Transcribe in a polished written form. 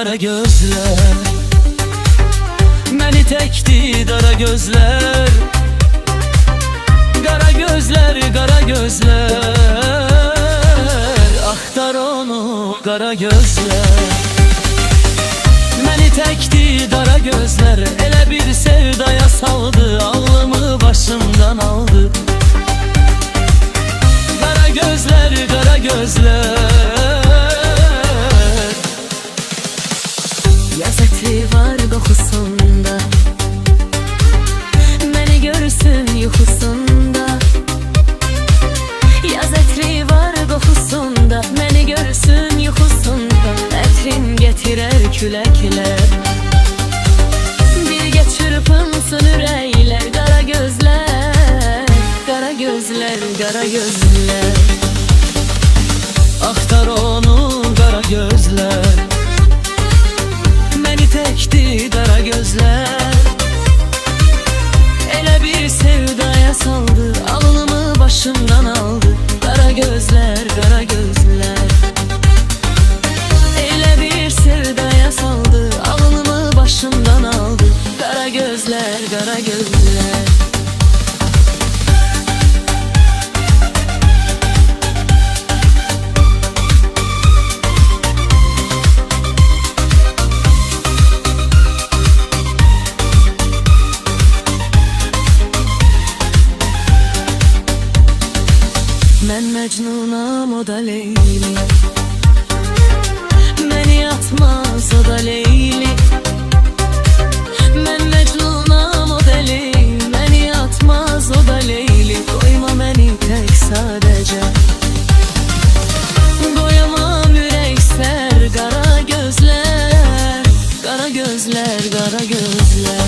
qara gözlər, məni təkdi dara gözlər. Qara gözlər, qara gözlər, axtar onu qara gözlər. Məni təkdi dara gözlər, elə bir sevdaya saldı, ağlımı başımdan aldı. Qara gözlər, qara gözlər. Yaz ətri var qoxusunda, məni görsün yuxusunda. Yaz ətri var qoxusunda, məni görsün yuxusunda. Ətrin gətirər küləklər, birgə çırpınsın ürəklər. Qara gözlər, qara gözlər, qara gözlər. Axtar onu qara gözlər, məni təkdi dara gözlər. Elə bir sevdaya saldı, ağlımı başımdan aldı. Qara gözlər, qara gözlər. Elə bir sevdaya saldı, ağlımı başımdan aldı. Qara gözlər, qara gözlər. Mən məcnunam, o da Leyli. Məni atmaz, o da Leyli. Mən məcnunam, o da Leyli. Məni atmaz, o da Leyli. Qoyma məni tək sadəcə, qoyamam ürək sər. Qara gözlər, qara gözlər, qara gözlər.